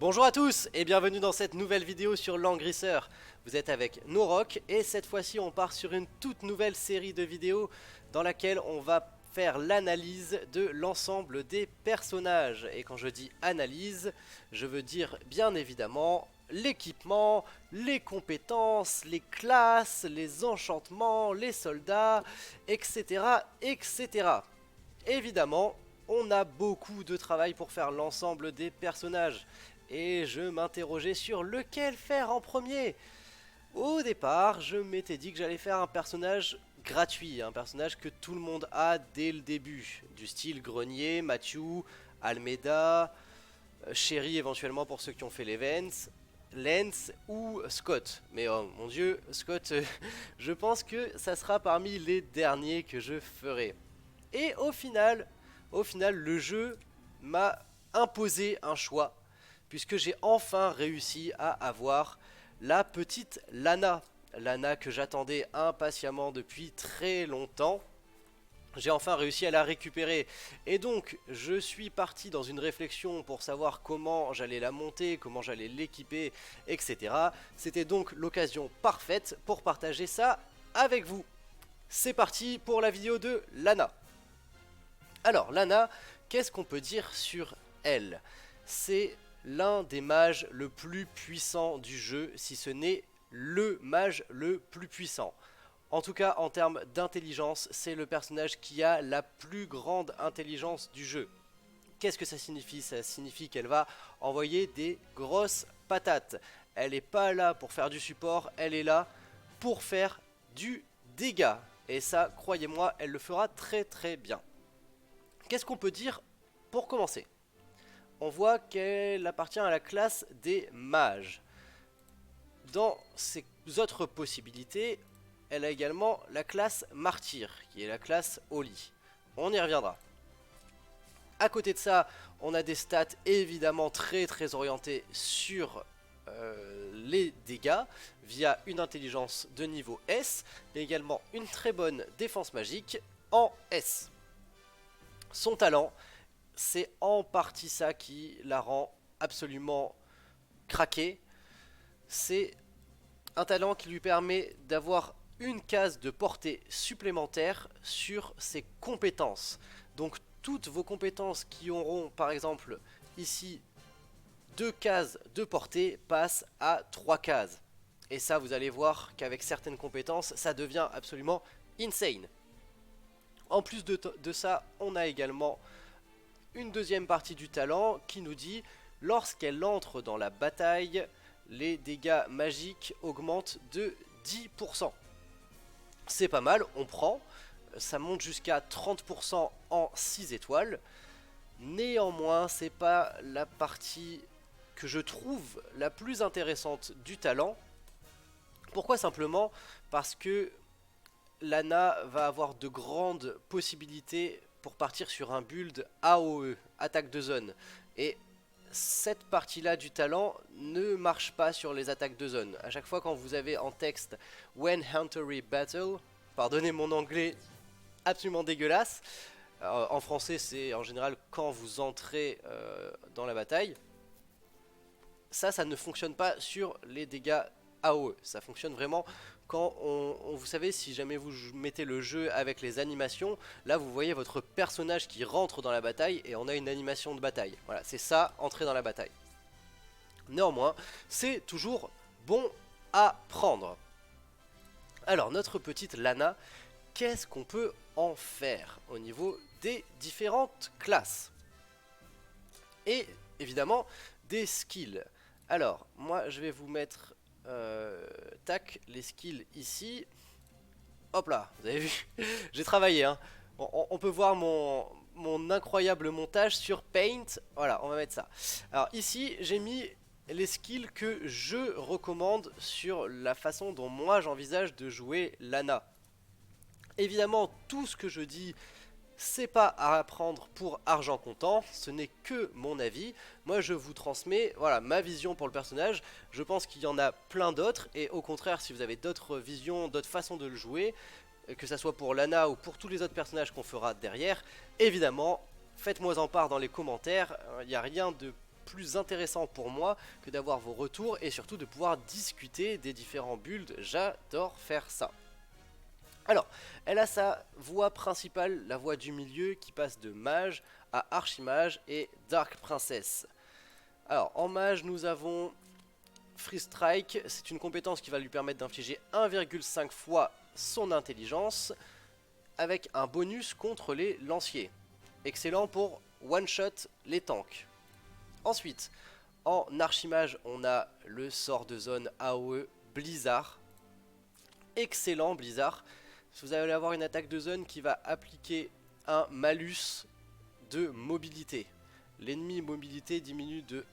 Bonjour à tous et bienvenue dans cette nouvelle vidéo sur Langrisseur. Vous êtes avec Norok et cette fois-ci on part sur une toute nouvelle série de vidéos dans laquelle on va faire l'analyse de l'ensemble des personnages. Et quand je dis analyse, je veux dire bien évidemment l'équipement, les compétences, les classes, les enchantements, les soldats, etc. etc. Évidemment, on a beaucoup de travail pour faire l'ensemble des personnages. Et je m'interrogeais sur lequel faire en premier. Au départ, je m'étais dit que j'allais faire un personnage gratuit, un personnage que tout le monde a dès le début, du style Grenier, Matthew, Almeida, Sherry éventuellement pour ceux qui ont fait l'event, Lance ou Scott. Mais oh mon dieu, Scott, je pense que ça sera parmi les derniers que je ferai. Et au final, le jeu m'a imposé un choix puisque j'ai enfin réussi à avoir la petite Lana. Lana que j'attendais impatiemment depuis très longtemps. J'ai enfin réussi à la récupérer. Et donc, je suis parti dans une réflexion pour savoir comment j'allais la monter, comment j'allais l'équiper, etc. C'était donc l'occasion parfaite pour partager ça avec vous. C'est parti pour la vidéo de Lana. Alors, Lana, qu'est-ce qu'on peut dire sur elle? C'est l'un des mages le plus puissant du jeu, si ce n'est le mage le plus puissant. En tout cas, en termes d'intelligence, c'est le personnage qui a la plus grande intelligence du jeu. Qu'est-ce que ça signifie? Ça signifie qu'elle va envoyer des grosses patates. Elle n'est pas là pour faire du support, elle est là pour faire du dégât. Et ça, croyez-moi, elle le fera très très bien. Qu'est-ce qu'on peut dire pour commencer? On voit qu'elle appartient à la classe des mages. Dans ses autres possibilités, elle a également la classe martyr, qui est la classe Holy. On y reviendra. À côté de ça, on a des stats évidemment très très orientées sur les dégâts, via une intelligence de niveau S, mais également une très bonne défense magique en S. Son talent, c'est en partie ça qui la rend absolument craquée. C'est un talent qui lui permet d'avoir une case de portée supplémentaire sur ses compétences. Donc toutes vos compétences qui auront par exemple ici 2 cases de portée passent à 3 cases. Et ça, vous allez voir qu'avec certaines compétences, ça devient absolument insane. En plus de ça, on a également une deuxième partie du talent qui nous dit lorsqu'elle entre dans la bataille, les dégâts magiques augmentent de 10%. C'est pas mal, on prend, ça monte jusqu'à 30% en 6 étoiles. Néanmoins, c'est pas la partie que je trouve la plus intéressante du talent. Pourquoi? Simplement parce que Lana va avoir de grandes possibilités pour partir sur un build AOE, attaque de zone. Et cette partie-là du talent ne marche pas sur les attaques de zone. À chaque fois quand vous avez en texte When Huntery Battle, pardonnez mon anglais absolument dégueulasse, en français c'est en général quand vous entrez dans la bataille, ça ne fonctionne pas sur les dégâts AOE, ça fonctionne vraiment quand vous savez, si jamais vous mettez le jeu avec les animations, là vous voyez votre personnage qui rentre dans la bataille et on a une animation de bataille. Voilà, c'est ça, entrer dans la bataille. Néanmoins, c'est toujours bon à prendre. Alors, notre petite Lana, qu'est-ce qu'on peut en faire au niveau des différentes classes? Et évidemment, des skills. Alors, moi je vais vous mettre tac, les skills ici. Hop là, vous avez vu, j'ai travaillé, hein. On peut voir mon incroyable montage sur Paint. Voilà, on va mettre ça. Alors ici, j'ai mis les skills que je recommande sur la façon dont moi j'envisage de jouer Lana. Évidemment, tout ce que je dis, c'est pas à apprendre pour argent comptant, ce n'est que mon avis. Moi je vous transmets voilà, ma vision pour le personnage. Je pense qu'il y en a plein d'autres, et au contraire si vous avez d'autres visions, d'autres façons de le jouer, que ça soit pour Lana ou pour tous les autres personnages qu'on fera derrière, évidemment faites-moi en part dans les commentaires. Il n'y a rien de plus intéressant pour moi que d'avoir vos retours et surtout de pouvoir discuter des différents builds. J'adore faire ça. Alors, elle a sa voix principale, la voix du milieu, qui passe de mage à archimage et dark princess. Alors, en mage, nous avons Free Strike. C'est une compétence qui va lui permettre d'infliger 1,5 fois son intelligence, avec un bonus contre les lanciers. Excellent pour one-shot les tanks. Ensuite, en archimage, on a le sort de zone AOE Blizzard. Excellent Blizzard. Vous allez avoir une attaque de zone qui va appliquer un malus de mobilité. L'ennemi mobilité diminue de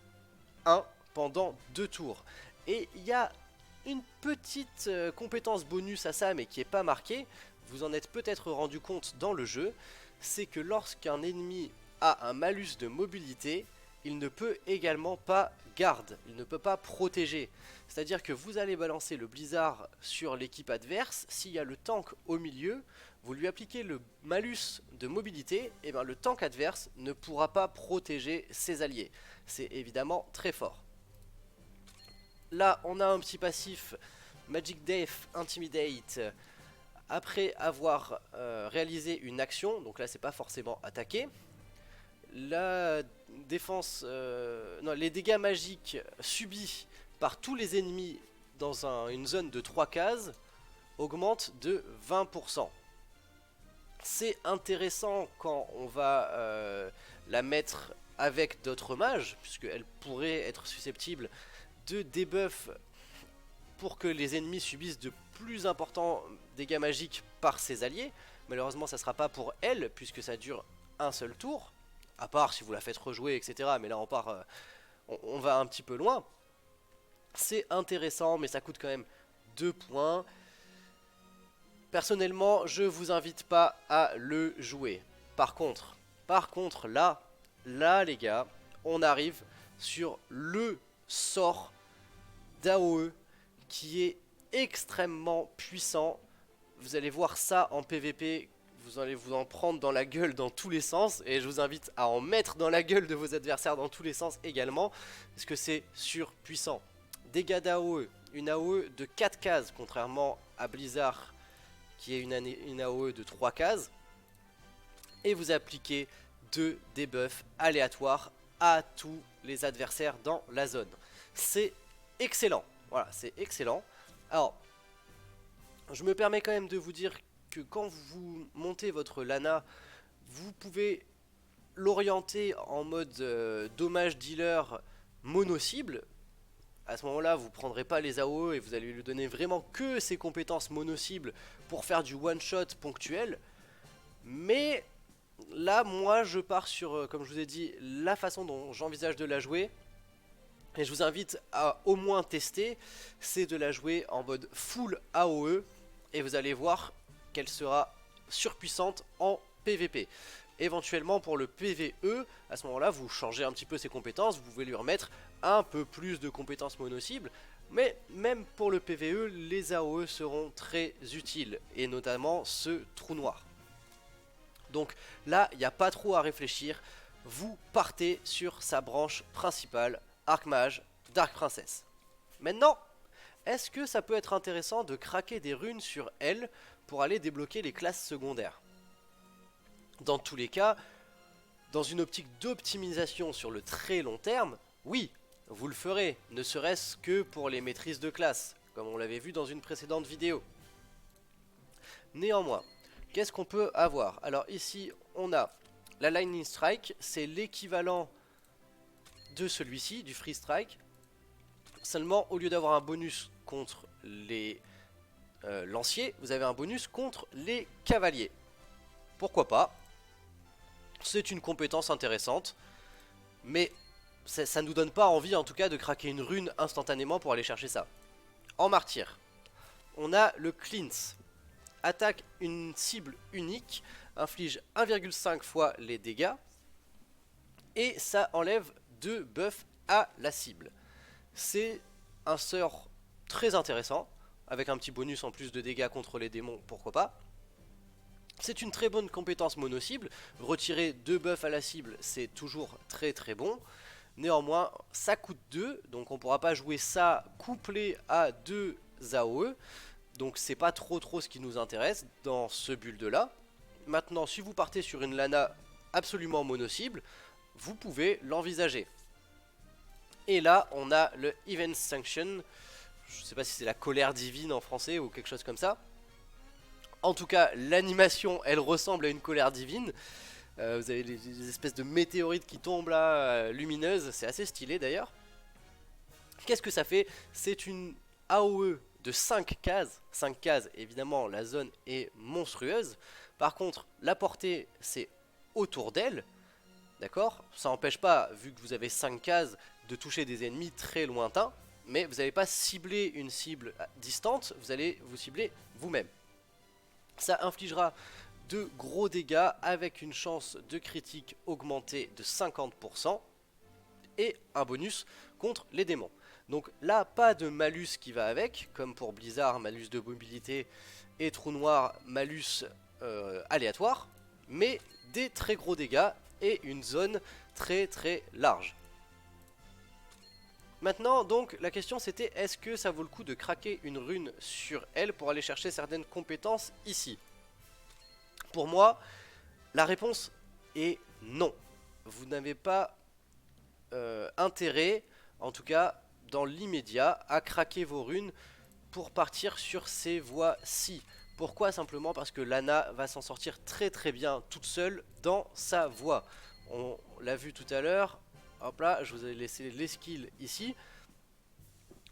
1 pendant 2 tours. Et il y a une petite compétence bonus à ça, mais qui n'est pas marquée. Vous en êtes peut-être rendu compte dans le jeu. C'est que lorsqu'un ennemi a un malus de mobilité, il ne peut également pas garde, il ne peut pas protéger. C'est-à-dire que vous allez balancer le blizzard sur l'équipe adverse, s'il y a le tank au milieu, vous lui appliquez le malus de mobilité, et bien le tank adverse ne pourra pas protéger ses alliés. C'est évidemment très fort. Là, on a un petit passif Magic Death Intimidate après avoir réalisé une action, donc là c'est pas forcément attaquer. La défense, non, les dégâts magiques subis par tous les ennemis dans une zone de 3 cases augmentent de 20%. C'est intéressant quand on va la mettre avec d'autres mages, puisqu'elle pourrait être susceptible de debuff pour que les ennemis subissent de plus importants dégâts magiques par ses alliés. Malheureusement ça ne sera pas pour elle, puisque ça dure un seul tour. À part si vous la faites rejouer, etc. Mais là on part, on va un petit peu loin. C'est intéressant, mais ça coûte quand même 2 points. Personnellement, je vous invite pas à le jouer. Par contre, là les gars, on arrive sur le sort d'AOE qui est extrêmement puissant. Vous allez voir ça en PVP. Vous allez vous en prendre dans la gueule dans tous les sens, et je vous invite à en mettre dans la gueule de vos adversaires dans tous les sens également, parce que c'est surpuissant. Dégâts d'AOE, une AOE de 4 cases, contrairement à Blizzard qui est une AOE de 3 cases, et vous appliquez 2 debuffs aléatoires à tous les adversaires dans la zone. C'est excellent, voilà, c'est excellent. Alors, je me permets quand même de vous dire que quand vous montez votre Lana, vous pouvez l'orienter en mode dommage dealer mono-cible. À ce moment-là, vous ne prendrez pas les AOE et vous allez lui donner vraiment que ses compétences mono-cible pour faire du one-shot ponctuel. Mais là, moi, je pars sur, comme je vous ai dit, la façon dont j'envisage de la jouer. Et je vous invite à au moins tester, c'est de la jouer en mode full AOE. Et vous allez voir qu'elle sera surpuissante en PVP. Éventuellement pour le PVE, à ce moment-là, vous changez un petit peu ses compétences, vous pouvez lui remettre un peu plus de compétences mono-cibles, mais même pour le PVE, les AOE seront très utiles, et notamment ce trou noir. Donc là, il n'y a pas trop à réfléchir, vous partez sur sa branche principale, Archmage, Dark Princess. Maintenant, est-ce que ça peut être intéressant de craquer des runes sur elle pour aller débloquer les classes secondaires? Dans tous les cas, dans une optique d'optimisation sur le très long terme, oui, vous le ferez, ne serait-ce que pour les maîtrises de classe, comme on l'avait vu dans une précédente vidéo. Néanmoins, qu'est-ce qu'on peut avoir? Alors ici, on a la Lightning Strike, c'est l'équivalent de celui-ci, du Free Strike. Seulement, au lieu d'avoir un bonus contre les lanciers, vous avez un bonus contre les cavaliers. Pourquoi pas? C'est une compétence intéressante, mais ça ne nous donne pas envie en tout cas de craquer une rune instantanément pour aller chercher ça. En martyr, on a le Cleanse. Attaque une cible unique, inflige 1,5 fois les dégâts, et ça enlève 2 buffs à la cible. C'est un sort très intéressant, avec un petit bonus en plus de dégâts contre les démons, pourquoi pas. C'est une très bonne compétence mono-cible, retirer 2 buffs à la cible c'est toujours très très bon. Néanmoins, ça coûte 2, donc on pourra pas jouer ça couplé à 2 AOE. Donc c'est pas trop ce qui nous intéresse dans ce build là. Maintenant, si vous partez sur une Lana absolument mono-cible, vous pouvez l'envisager. Et là, on a le Event Sanction. Je sais pas si c'est la colère divine en français ou quelque chose comme ça. En tout cas, l'animation, elle ressemble à une colère divine. Vous avez des espèces de météorites qui tombent là, lumineuses. C'est assez stylé d'ailleurs. Qu'est-ce que ça fait? C'est une AOE de 5 cases. 5 cases, évidemment, la zone est monstrueuse. Par contre, la portée, c'est autour d'elle. D'accord? Ça n'empêche pas, vu que vous avez 5 cases, de toucher des ennemis très lointains. Mais vous n'allez pas cibler une cible distante, vous allez vous cibler vous-même. Ça infligera de gros dégâts avec une chance de critique augmentée de 50% et un bonus contre les démons. Donc là, pas de malus qui va avec, comme pour Blizzard, malus de mobilité et trou noir, malus aléatoire, mais des très gros dégâts et une zone très large. Maintenant, donc, la question c'était, est-ce que ça vaut le coup de craquer une rune sur elle pour aller chercher certaines compétences ici? Pour moi, la réponse est non. Vous n'avez pas intérêt, en tout cas dans l'immédiat, à craquer vos runes pour partir sur ces voies-ci. Pourquoi? Simplement parce que Lana va s'en sortir très bien toute seule dans sa voie. On l'a vu tout à l'heure. Hop là, je vous ai laissé les skills ici.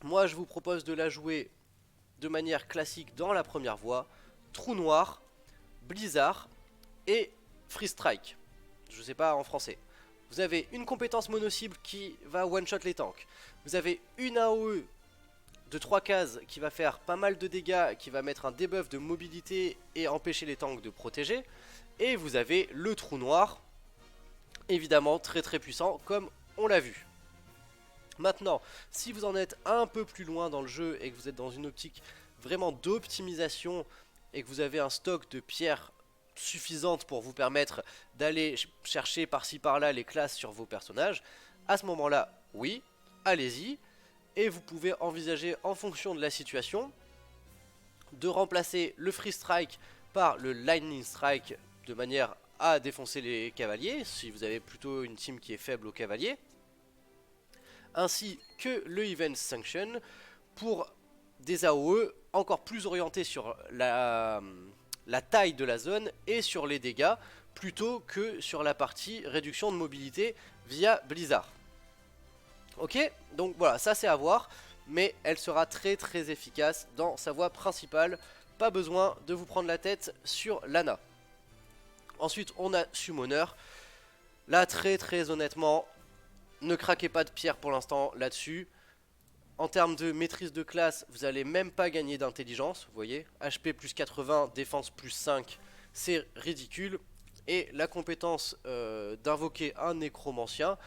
Moi, je vous propose de la jouer de manière classique dans la première voie. Trou noir, Blizzard et Free Strike. Je sais pas en français. Vous avez une compétence mono-cible qui va one-shot les tanks. Vous avez une AOE de 3 cases qui va faire pas mal de dégâts, qui va mettre un debuff de mobilité et empêcher les tanks de protéger. Et vous avez le trou noir, évidemment très puissant comme on l'a vu. Maintenant, si vous en êtes un peu plus loin dans le jeu et que vous êtes dans une optique vraiment d'optimisation et que vous avez un stock de pierres suffisante pour vous permettre d'aller chercher par-ci par-là les classes sur vos personnages, à ce moment-là, oui, allez-y. Et vous pouvez envisager en fonction de la situation de remplacer le Free Strike par le Lightning Strike de manière à défoncer les cavaliers, si vous avez plutôt une team qui est faible aux cavaliers, ainsi que le Event Sanction pour des AOE encore plus orientés sur la taille de la zone et sur les dégâts, plutôt que sur la partie réduction de mobilité via Blizzard. Ok, donc voilà, ça c'est à voir, mais elle sera très efficace dans sa voie principale. Pas besoin de vous prendre la tête sur Lana. Ensuite, on a Summoner. Là, très honnêtement, ne craquez pas de pierre pour l'instant là-dessus. En termes de maîtrise de classe, vous n'allez même pas gagner d'intelligence, vous voyez. HP plus 80, défense plus 5, c'est ridicule. Et la compétence d'invoquer un nécromancien,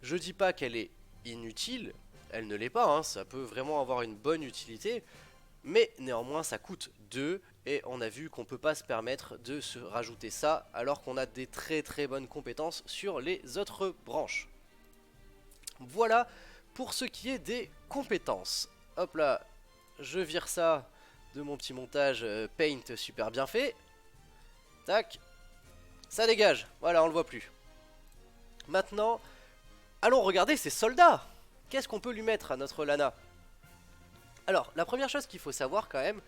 je dis pas qu'elle est inutile, elle ne l'est pas, hein, ça peut vraiment avoir une bonne utilité, mais néanmoins ça coûte 2 et on a vu qu'on peut pas se permettre de se rajouter ça alors qu'on a des très bonnes compétences sur les autres branches. Voilà pour ce qui est des compétences. Hop là, je vire ça de mon petit montage Paint super bien fait. Tac, ça dégage, voilà on le voit plus. Maintenant, allons regarder ses soldats. Qu'est-ce qu'on peut lui mettre à notre Lana? Alors, la première chose qu'il faut savoir quand même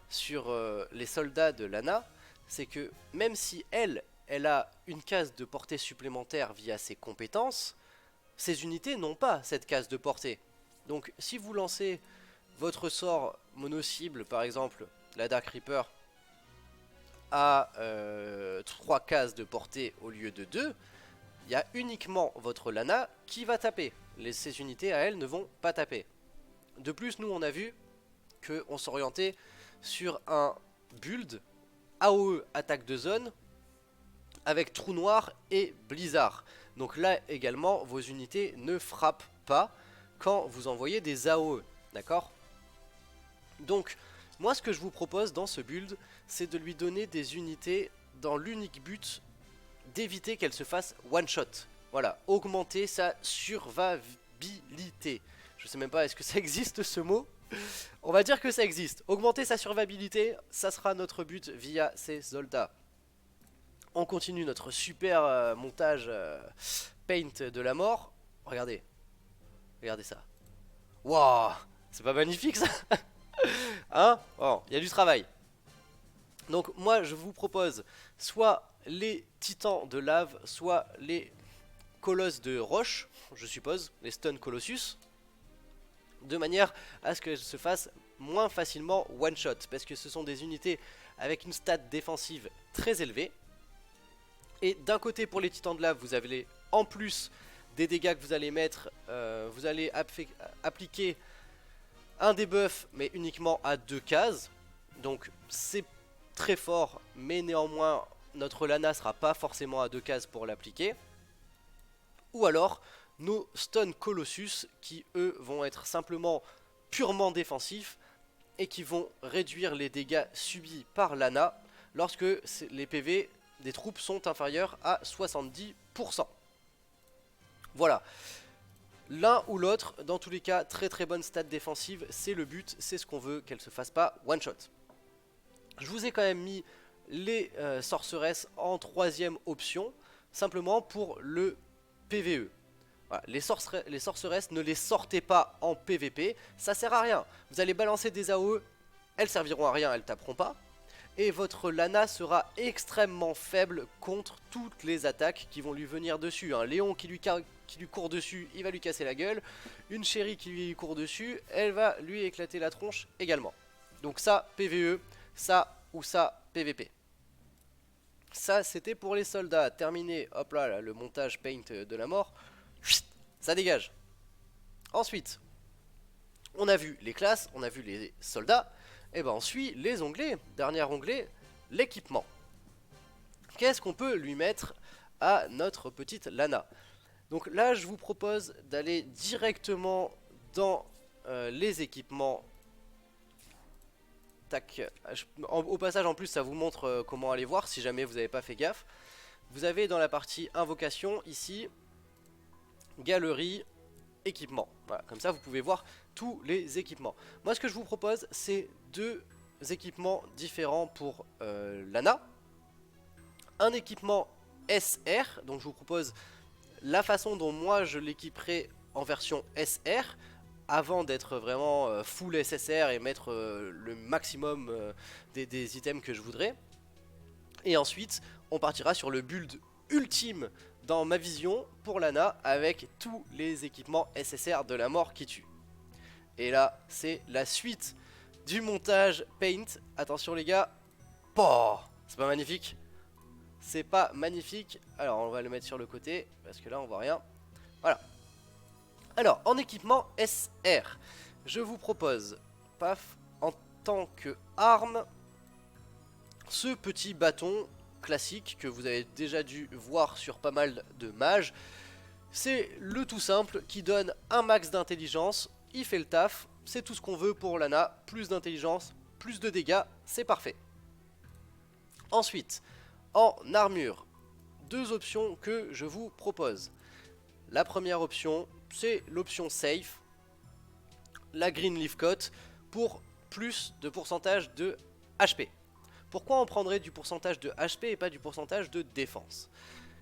sur les soldats de Lana, c'est que même si elle a une case de portée supplémentaire via ses compétences, ces unités n'ont pas cette case de portée. Donc si vous lancez votre sort mono-cible, par exemple la Dark Reaper, à 3 cases de portée au lieu de 2, il y a uniquement votre Lana qui va taper. Ces unités à elle ne vont pas taper. De plus, nous on a vu qu'on s'orientait sur un build AOE attaque de zone avec trou noir et blizzard. Donc là également vos unités ne frappent pas quand vous envoyez des AOE, d'accord? Donc moi ce que je vous propose dans ce build, c'est de lui donner des unités dans l'unique but d'éviter qu'elle se fasse one shot. Voilà, augmenter sa survivabilité. Je sais même pas, est-ce que ça existe ce mot? On va dire que ça existe. Augmenter sa survivabilité, ça sera notre but via ces soldats. On continue notre super montage paint de la mort. Regardez, regardez ça. Waouh, c'est pas magnifique ça? Hein? Oh, il y a du travail. Donc moi je vous propose soit les titans de lave, soit les colosses de roche, je suppose, les stun colossus, de manière à ce que se fasse moins facilement one shot, parce que ce sont des unités avec une stat défensive très élevée. Et d'un côté pour les titans de lave, vous avez en plus des dégâts que vous allez mettre, vous allez appliquer un debuff mais uniquement à 2 cases, donc c'est très fort, mais néanmoins notre Lana sera pas forcément à 2 cases pour l'appliquer. Ou alors nos stun colossus qui eux vont être simplement purement défensifs et qui vont réduire les dégâts subis par Lana lorsque les PV des troupes sont inférieurs à 70%. Voilà. L'un ou l'autre, dans tous les cas, très bonne stat défensive, c'est le but, c'est ce qu'on veut, qu'elle se fasse pas one shot. Je vous ai quand même mis les sorceresses en troisième option, simplement pour le PVE. Voilà, les sorceresses, ne les sortez pas en PVP, ça sert à rien. Vous allez balancer des AOE, elles serviront à rien, elles taperont pas. Et votre Lana sera extrêmement faible contre toutes les attaques qui vont lui venir dessus. Un Léon qui lui court dessus, il va lui casser la gueule. Une Chérie qui lui court dessus, elle va lui éclater la tronche également. Donc ça, PVE, ça ou ça, PVP. Ça, c'était pour les soldats. Terminé, hop là, le montage paint de la mort. Ça dégage. Ensuite, on a vu les classes, on a vu les soldats. Et ben on suit les onglets. Dernier onglet, l'équipement. Qu'est-ce qu'on peut lui mettre à notre petite Lana? Donc là, je vous propose d'aller directement dans les équipements. Tac. Au passage, en plus, ça vous montre comment aller voir si jamais vous n'avez pas fait gaffe. Vous avez dans la partie invocation ici, galerie, équipement. Voilà, comme ça vous pouvez voir tous les équipements. Moi ce que je vous propose c'est 2 équipements différents pour Lana. Un équipement SR, donc je vous propose la façon dont moi je l'équiperai en version SR, avant d'être vraiment full SSR et mettre le maximum des items que je voudrais. Et ensuite on partira sur le build ultime dans ma vision pour Lana avec tous les équipements SSR de la mort qui tue. Et là c'est la suite du montage paint. Attention les gars, c'est pas magnifique? C'est pas magnifique? Alors on va le mettre sur le côté parce que là on voit rien. Voilà. Alors en équipement SR, je vous propose, paf, en tant que arme, ce petit bâton classique que vous avez déjà dû voir sur pas mal de mages. C'est le tout simple qui donne un max d'intelligence, il fait le taf, c'est tout ce qu'on veut pour Lana, plus d'intelligence, plus de dégâts, c'est parfait. Ensuite, en armure, 2 options que je vous propose. La première option, c'est l'option safe, la Green Leaf Coat, pour plus de pourcentage de HP. Pourquoi on prendrait du pourcentage de HP et pas du pourcentage de défense?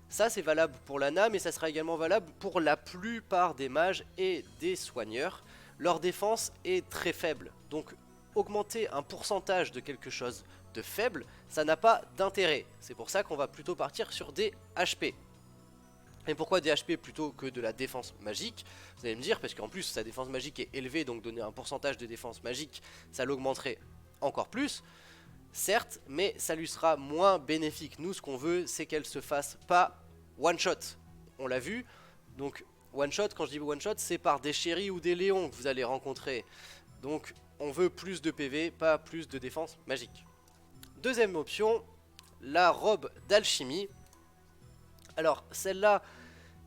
Ça c'est valable pour Lana, mais ça sera également valable pour la plupart des mages et des soigneurs. Leur défense est très faible, donc augmenter un pourcentage de quelque chose de faible, ça n'a pas d'intérêt. C'est pour ça qu'on va plutôt partir sur des HP. Et pourquoi des HP plutôt que de la défense magique? Vous allez me dire, parce qu'en plus sa défense magique est élevée, donc donner un pourcentage de défense magique, ça l'augmenterait encore plus. Certes, mais ça lui sera moins bénéfique. Nous, ce qu'on veut, c'est qu'elle se fasse pas one shot. On l'a vu. Donc, one shot, quand je dis one shot, c'est par des chéris ou des léons que vous allez rencontrer. Donc, on veut plus de PV, pas plus de défense magique. Deuxième option, la robe d'alchimie. Alors, celle-là,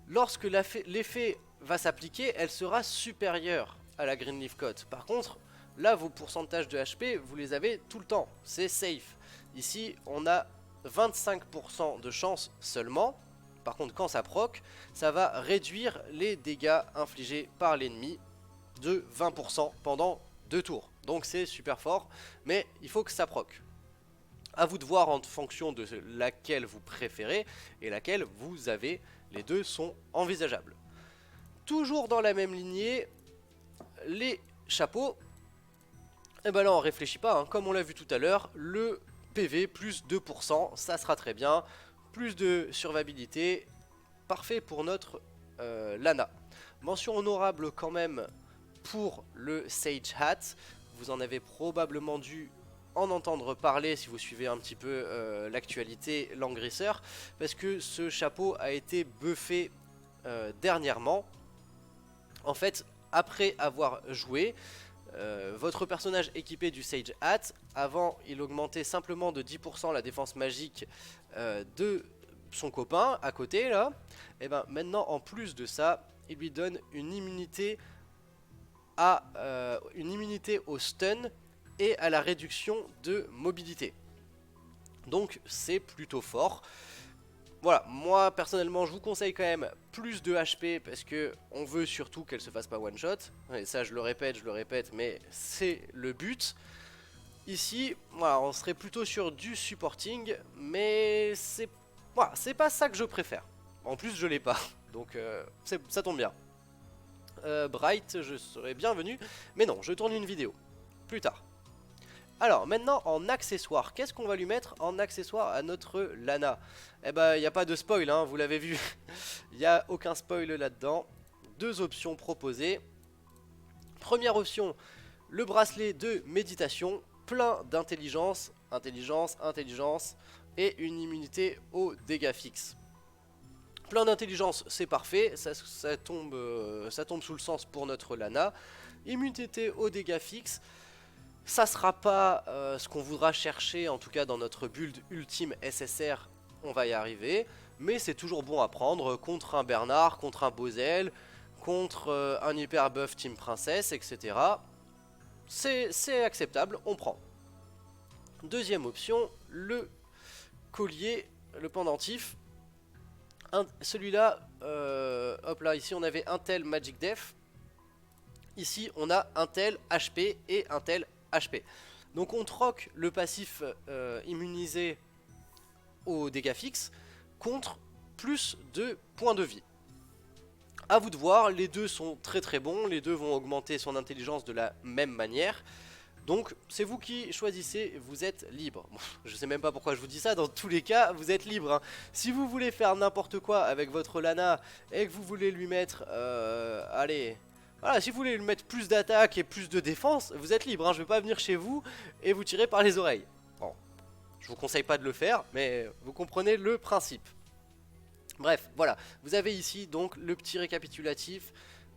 lorsque l'effet va s'appliquer, elle sera supérieure à la Green Leaf Coat. Par contre, là, vos pourcentages de HP, vous les avez tout le temps. C'est safe. Ici, on a 25% de chance seulement Par contre, quand ça proc, ça va réduire les dégâts infligés par l'ennemi de 20% pendant 2 tours. Donc c'est super fort, mais il faut que ça proc. À vous de voir en fonction de laquelle vous préférez et laquelle vous avez. Les deux sont envisageables. Toujours dans la même lignée, les chapeaux. Et ben là on réfléchit pas, hein. Comme on l'a vu tout à l'heure, le PV plus 2%, ça sera très bien. Plus de survivabilité, parfait pour notre Lana. Mention honorable quand même pour le Sage Hat. Vous en avez probablement dû en entendre parler si vous suivez un petit peu l'actualité Langrisseur, parce que ce chapeau a été buffé dernièrement. En fait, après avoir joué, votre personnage équipé du Sage Hat, avant il augmentait simplement de 10% la défense magique de son copain à côté là, et ben maintenant en plus de ça, il lui donne une immunité au stun et à la réduction de mobilité. Donc c'est plutôt fort. Voilà, moi personnellement je vous conseille quand même plus de HP parce que on veut surtout qu'elle se fasse pas one shot. Et ça je le répète, mais c'est le but. Ici, voilà, on serait plutôt sur du supporting, mais c'est voilà, c'est pas ça que je préfère. En plus je l'ai pas, donc ça tombe bien. Bright, je serais bienvenu, mais non, je tourne une vidéo, plus tard. Alors maintenant en accessoire, qu'est-ce qu'on va lui mettre en accessoire à notre Lana? Eh ben il n'y a pas de spoil, hein, vous l'avez vu, il n'y a aucun spoil là-dedans. Deux options proposées. Première option, le bracelet de méditation, plein d'intelligence, intelligence et une immunité aux dégâts fixes. Plein d'intelligence, c'est parfait, ça tombe sous le sens pour notre Lana. Immunité aux dégâts fixes. Ça sera pas ce qu'on voudra chercher, en tout cas dans notre build ultime SSR, on va y arriver. Mais c'est toujours bon à prendre contre un Bernard, contre un Bozel, contre un hyper buff Team Princesse, etc. C'est acceptable, on prend. Deuxième option, le collier, le pendentif. Celui-là, hop là, ici on avait Intel Magic Def. Ici on a Intel HP et Intel HP. Donc on troque le passif immunisé aux dégâts fixes contre plus de points de vie. A vous de voir, les deux sont très bons, les deux vont augmenter son intelligence de la même manière. Donc c'est vous qui choisissez, vous êtes libre. Bon, je sais même pas pourquoi je vous dis ça, dans tous les cas vous êtes libre, hein. Si vous voulez faire n'importe quoi avec votre Lana et que vous voulez lui mettre, allez... Voilà, si vous voulez lui mettre plus d'attaque et plus de défense, vous êtes libre, hein. Je vais pas venir chez vous et vous tirer par les oreilles. Bon, je vous conseille pas de le faire, mais vous comprenez le principe. Bref, voilà, vous avez ici donc le petit récapitulatif,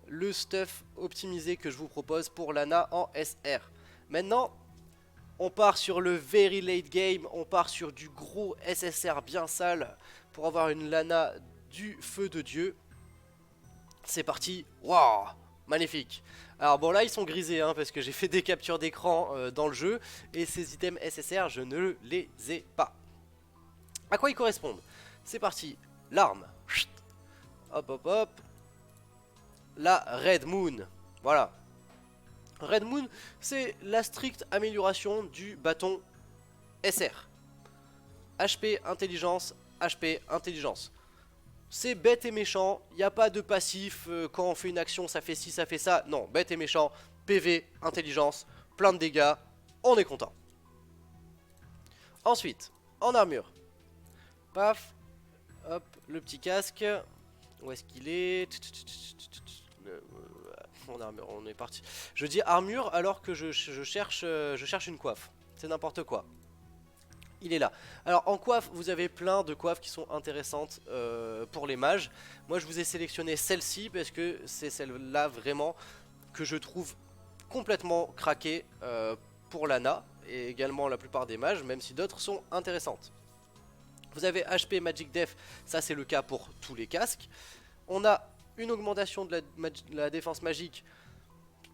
le stuff optimisé que je vous propose pour Lana en SR. Maintenant, on part sur le very late game, on part sur du gros SSR bien sale pour avoir une Lana du feu de Dieu. C'est parti, waouh! Magnifique. Alors bon là ils sont grisés hein, parce que j'ai fait des captures d'écran dans le jeu et ces items SSR je ne les ai pas. À quoi ils correspondent? C'est parti. L'arme. Hop hop hop. La Red Moon. Voilà. Red Moon c'est la stricte amélioration du bâton SR. HP intelligence, HP intelligence. C'est bête et méchant, il n'y a pas de passif, quand on fait une action ça fait ci, ça fait ça. Non, bête et méchant, PV, intelligence, plein de dégâts, on est content. Ensuite, en armure. Paf, hop, le petit casque. Où est-ce qu'il est? En armure, on est parti. Je dis armure alors que je cherche une coiffe. C'est n'importe quoi. Il est là. Alors en coiffe, vous avez plein de coiffes qui sont intéressantes pour les mages. Moi je vous ai sélectionné celle-ci parce que c'est celle-là vraiment que je trouve complètement craquée pour Lana et également la plupart des mages, même si d'autres sont intéressantes. Vous avez HP Magic Def, ça c'est le cas pour tous les casques. On a une augmentation de la défense magique.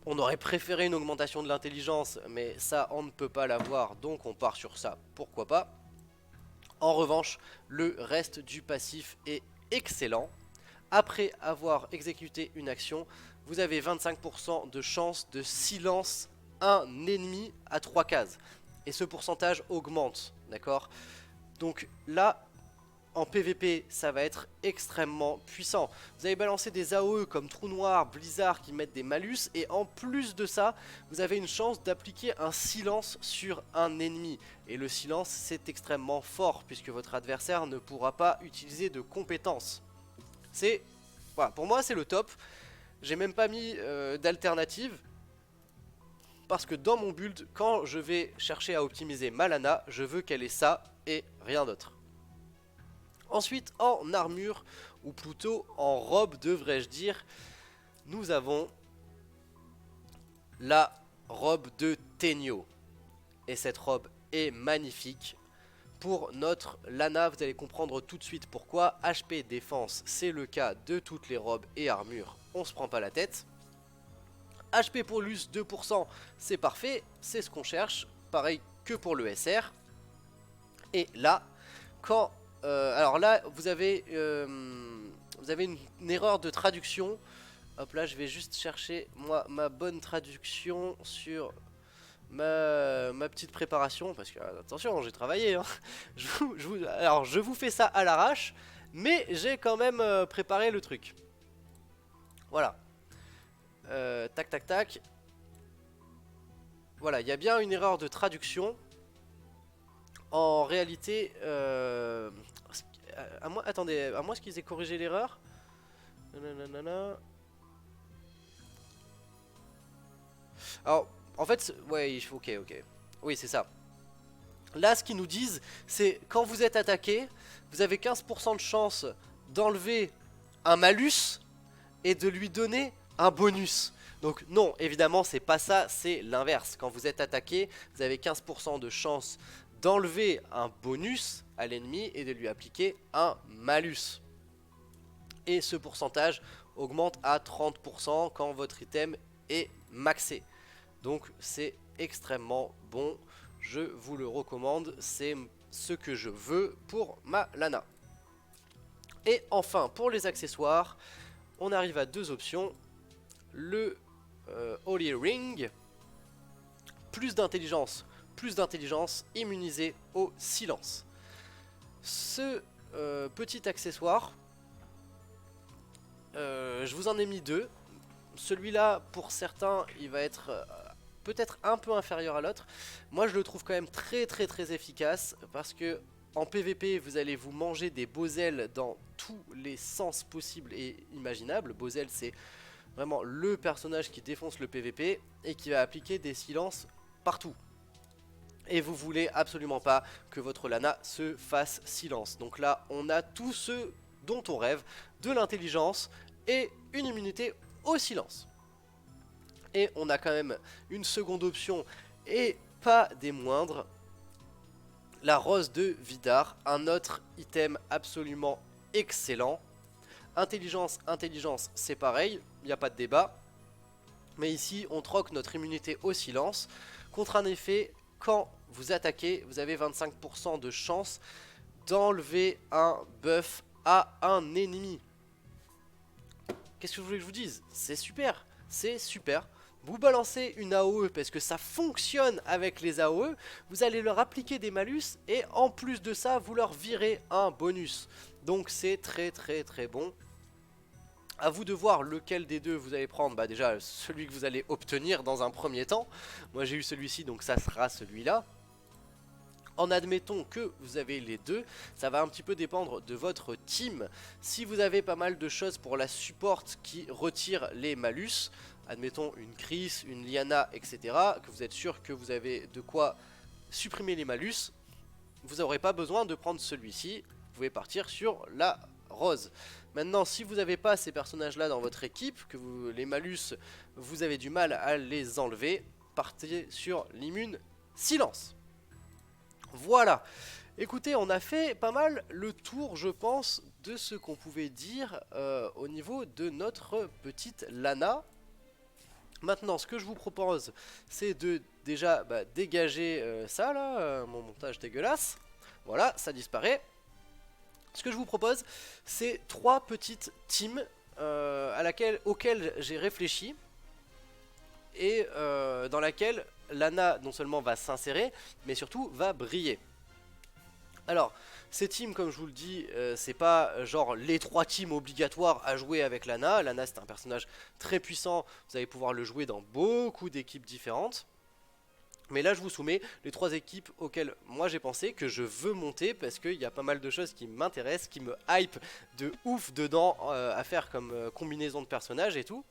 On aurait préféré une augmentation de l'intelligence, mais ça on ne peut pas l'avoir, donc on part sur ça, pourquoi pas. En revanche, le reste du passif est excellent. Après avoir exécuté une action, vous avez 25% de chance de silence un ennemi à 3 cases. Et ce pourcentage augmente, d'accord? Donc là, en PVP, ça va être extrêmement puissant. Vous allez balancer des AOE comme Trou Noir, Blizzard qui mettent des malus. Et en plus de ça, vous avez une chance d'appliquer un silence sur un ennemi. Et le silence, c'est extrêmement fort puisque votre adversaire ne pourra pas utiliser de compétences. C'est... Voilà, pour moi, c'est le top. J'ai même pas mis d'alternative. Parce que dans mon build, quand je vais chercher à optimiser ma Lana, je veux qu'elle ait ça et rien d'autre. Ensuite, en armure, ou plutôt en robe devrais-je dire, nous avons la robe de Tenyo. Et cette robe est magnifique. Pour notre Lana, vous allez comprendre tout de suite pourquoi. HP défense, c'est le cas de toutes les robes et armures, on se prend pas la tête. HP pour l'us 2%, c'est parfait, c'est ce qu'on cherche. Pareil que pour le SR. Et là, quand... alors là, vous avez une erreur de traduction. Hop là, je vais juste chercher moi ma bonne traduction sur ma petite préparation. Parce que, attention, j'ai travaillé. Hein. Alors, je vous fais ça à l'arrache. Mais j'ai quand même préparé le truc. Voilà. Tac, tac, tac. Voilà, il y a bien une erreur de traduction. En réalité, attendez, à moins qu'ils aient corrigé l'erreur. Alors, en fait, ouais, ok, ok. Oui, c'est ça. Là, ce qu'ils nous disent, c'est quand vous êtes attaqué, vous avez 15% de chance d'enlever un malus et de lui donner un bonus. Donc non, évidemment, c'est pas ça, c'est l'inverse. Quand vous êtes attaqué, vous avez 15% de chance d'enlever un bonus à l'ennemi et de lui appliquer un malus. Et ce pourcentage augmente à 30% quand votre item est maxé. Donc c'est extrêmement bon, je vous le recommande, c'est ce que je veux pour ma Lana. Et enfin, pour les accessoires, on arrive à deux options. Le Holy Ring, plus d'intelligence, immunisé au silence. Ce petit accessoire, je vous en ai mis deux. Celui-là, pour certains, il va être peut-être un peu inférieur à l'autre. Moi, je le trouve quand même très efficace parce que en PVP, vous allez vous manger des Bosel dans tous les sens possibles et imaginables. Bosel, c'est vraiment le personnage qui défonce le PVP et qui va appliquer des silences partout. Et vous voulez absolument pas que votre Lana se fasse silence. Donc là, on a tout ce dont on rêve, de l'intelligence et une immunité au silence. Et on a quand même une seconde option, et pas des moindres, la rose de Vidar, un autre item absolument excellent. Intelligence, c'est pareil, il n'y a pas de débat. Mais ici, on troque notre immunité au silence contre un effet, quand vous attaquez, vous avez 25% de chance d'enlever un buff à un ennemi. Qu'est-ce que vous voulez que je vous dise? C'est super, c'est super. Vous balancez une AOE parce que ça fonctionne avec les AOE, vous allez leur appliquer des malus et en plus de ça, vous leur virez un bonus. Donc c'est très bon. À vous de voir lequel des deux vous allez prendre. Bah déjà, celui que vous allez obtenir dans un premier temps. Moi j'ai eu celui-ci, donc ça sera celui-là. En admettant que vous avez les deux, ça va un petit peu dépendre de votre team. Si vous avez pas mal de choses pour la support qui retire les malus, admettons une Chris, une Liana, etc., que vous êtes sûr que vous avez de quoi supprimer les malus, vous n'aurez pas besoin de prendre celui-ci, vous pouvez partir sur la rose. Maintenant, si vous n'avez pas ces personnages-là dans votre équipe, que les malus, vous avez du mal à les enlever, partez sur l'immune silence. Voilà, écoutez, on a fait pas mal le tour, je pense, de ce qu'on pouvait dire au niveau de notre petite Lana. Maintenant, ce que je vous propose, c'est de déjà dégager ça là, mon montage dégueulasse. Voilà, ça disparaît. Ce que je vous propose, c'est 3 petites teams auxquelles j'ai réfléchi et dans laquelle Lana non seulement va s'insérer, mais surtout va briller. Alors, ces teams, comme je vous le dis, c'est pas genre les 3 teams obligatoires à jouer avec Lana. Lana, c'est un personnage très puissant, vous allez pouvoir le jouer dans beaucoup d'équipes différentes. Mais là, je vous soumets les 3 équipes auxquelles moi j'ai pensé, que je veux monter, parce qu'il y a pas mal de choses qui m'intéressent, qui me hype de ouf dedans, à faire comme combinaison de personnages et tout.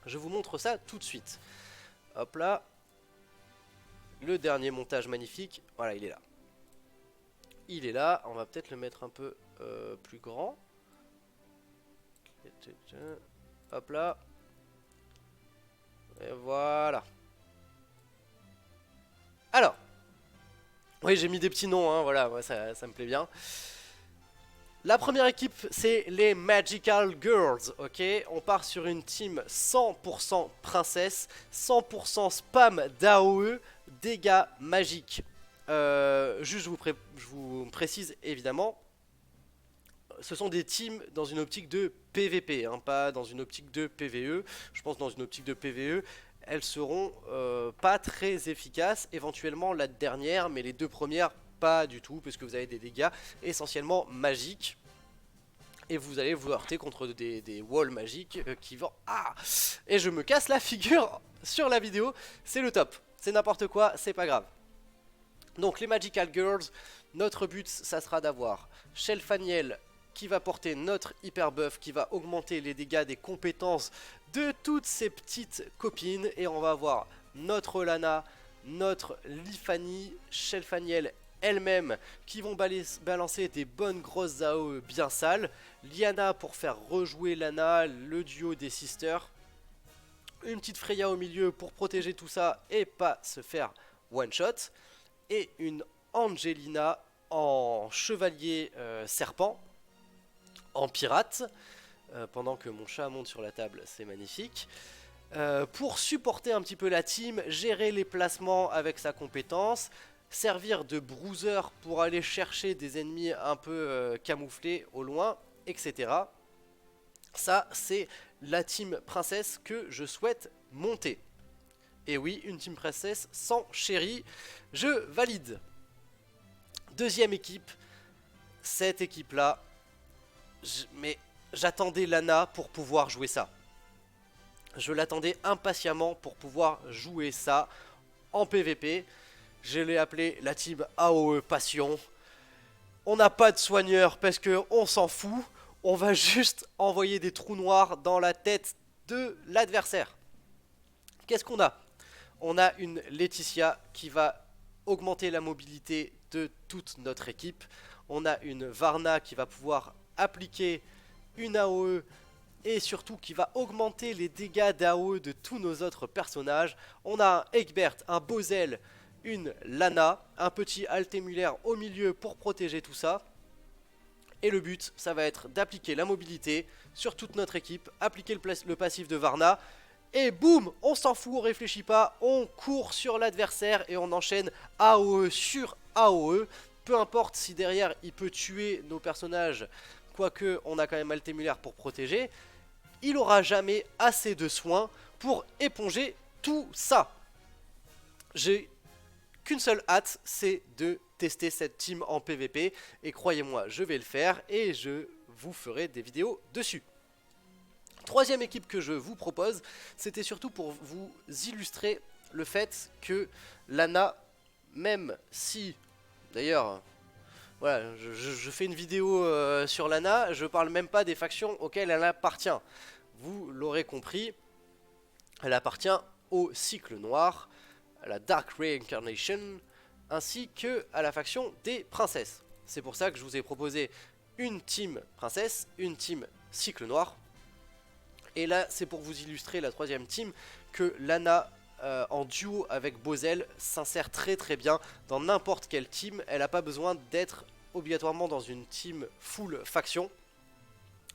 Je vous montre ça tout de suite. Hop là. Le dernier montage magnifique, voilà, il est là. Il est là, on va peut-être le mettre un peu plus grand. Hop là. Et voilà. Alors, oui, j'ai mis des petits noms, hein, voilà, ouais, ça me plaît bien. La première équipe, c'est les Magical Girls, ok? On part sur une team 100% princesse, 100% spam d'AOE, dégâts magiques. Juste, je vous précise évidemment, ce sont des teams dans une optique de PVP, hein, pas dans une optique de PVE. Je pense dans une optique de PVE, elles seront pas très efficaces. Éventuellement la dernière, mais les 2 premières, pas du tout, parce que vous avez des dégâts essentiellement magiques. Et vous allez vous heurter contre des walls magiques qui vont... Ah! Et je me casse la figure sur la vidéo, c'est le top. C'est n'importe quoi, c'est pas grave. Donc les Magical Girls, notre but ça sera d'avoir Shelfaniel qui va porter notre hyper buff, qui va augmenter les dégâts des compétences de toutes ses petites copines. Et on va avoir notre Lana, notre Lifani, Shelfaniel elle-même qui vont balancer des bonnes grosses AOE bien sales. Liana pour faire rejouer Lana, le duo des sisters. Une petite Freya au milieu pour protéger tout ça et pas se faire one shot. Et une Angelina en chevalier serpent, en pirate, pendant que mon chat monte sur la table, c'est magnifique. Pour supporter un petit peu la team, gérer les placements avec sa compétence, servir de bruiser pour aller chercher des ennemis un peu camouflés au loin, etc. Ça, c'est la team princesse que je souhaite monter. Et oui, une team princesse sans chéri, je valide. Deuxième équipe, cette équipe-là, mais j'attendais Lana pour pouvoir jouer ça. Je l'attendais impatiemment pour pouvoir jouer ça en PVP. Je l'ai appelé la team AOE Passion. On n'a pas de soigneur parce qu'on s'en fout. On va juste envoyer des trous noirs dans la tête de l'adversaire. Qu'est-ce qu'on a ? On a une Laetitia qui va augmenter la mobilité de toute notre équipe. On a une Varna qui va pouvoir appliquer une AOE et surtout qui va augmenter les dégâts d'AOE de tous nos autres personnages. On a un Egbert, un Bozel, une Lana, un petit Altemulaire au milieu pour protéger tout ça. Et le but, ça va être d'appliquer la mobilité sur toute notre équipe, appliquer le passif de Varna. Et boum, on s'en fout, on réfléchit pas, on court sur l'adversaire et on enchaîne AOE sur AOE. Peu importe si derrière il peut tuer nos personnages, quoique on a quand même Altemulaire pour protéger, il aura jamais assez de soins pour éponger tout ça. J'ai qu'une seule hâte, c'est de tester cette team en PVP. Et croyez-moi, je vais le faire et je vous ferai des vidéos dessus. Troisième équipe que je vous propose, c'était surtout pour vous illustrer le fait que Lana, même si, d'ailleurs, voilà, je fais une vidéo sur Lana, je parle même pas des factions auxquelles elle appartient. Vous l'aurez compris, elle appartient au cycle noir, à la Dark Reincarnation, ainsi que à la faction des princesses. C'est pour ça que je vous ai proposé une team princesse, une team cycle noir. Et là, c'est pour vous illustrer la troisième team que Lana en duo avec Bozel s'insère très très bien dans n'importe quelle team. Elle n'a pas besoin d'être obligatoirement dans une team full faction.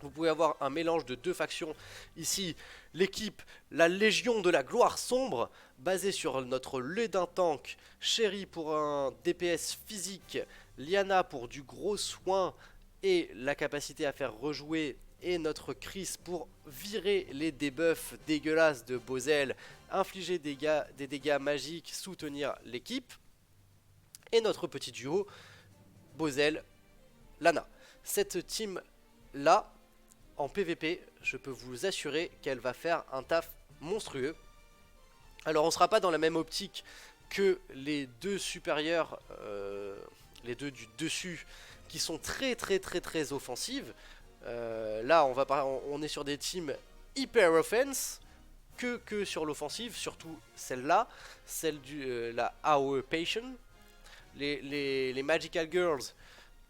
Vous pouvez avoir un mélange de 2 factions. Ici, l'équipe, la Légion de la Gloire Sombre, basée sur notre Ledin Tank, Chéri pour un DPS physique, Liana pour du gros soin, et la capacité à faire rejouer et notre Chris pour virer les debuffs dégueulasses de Bozel, infliger des dégâts magiques, soutenir l'équipe. Et notre petit duo, Bozel, Lana. Cette team là, en PVP, je peux vous assurer qu'elle va faire un taf monstrueux. Alors on sera pas dans la même optique que les deux supérieurs, les deux du dessus, qui sont très offensives. Là on est sur des teams hyper offense que sur l'offensive, surtout celle-là, celle du la AOE Patient. Les Magical Girls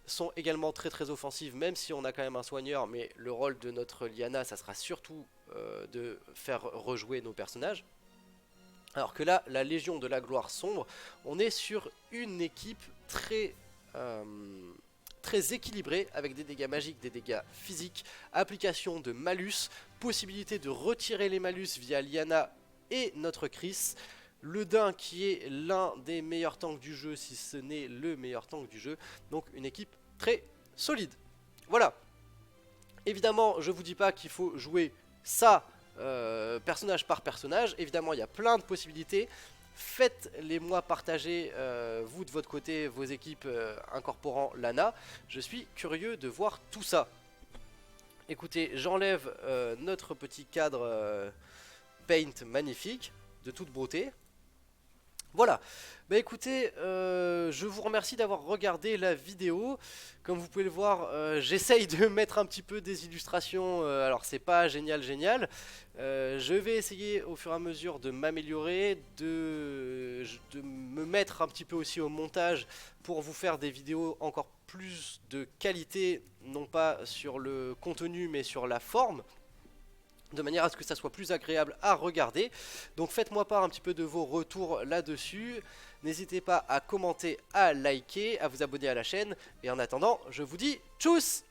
sont également très offensives, même si on a quand même un soigneur, mais le rôle de notre Liana, ça sera surtout de faire rejouer nos personnages. Alors que là, la Légion de la Gloire Sombre, on est sur une équipe très équilibrée, avec des dégâts magiques, des dégâts physiques, application de malus, possibilité de retirer les malus via Liana et notre Chris, le Dain qui est l'un des meilleurs tanks du jeu, si ce n'est le meilleur tank du jeu, donc une équipe très solide. Voilà. Évidemment, je vous dis pas qu'il faut jouer ça personnage par personnage, évidemment il y a plein de possibilités. Faites-les moi partager, vous de votre côté, vos équipes incorporant Lana. Je suis curieux de voir tout ça. Écoutez, j'enlève notre petit cadre paint magnifique, de toute beauté. Voilà, bah écoutez, je vous remercie d'avoir regardé la vidéo. Comme vous pouvez le voir, j'essaye de mettre un petit peu des illustrations, alors c'est pas génial. Je vais essayer au fur et à mesure de m'améliorer, de me mettre un petit peu aussi au montage pour vous faire des vidéos encore plus de qualité, non pas sur le contenu mais sur la forme, de manière à ce que ça soit plus agréable à regarder. Donc faites-moi part un petit peu de vos retours là-dessus. N'hésitez pas à commenter, à liker, à vous abonner à la chaîne. Et en attendant, je vous dis tchuss!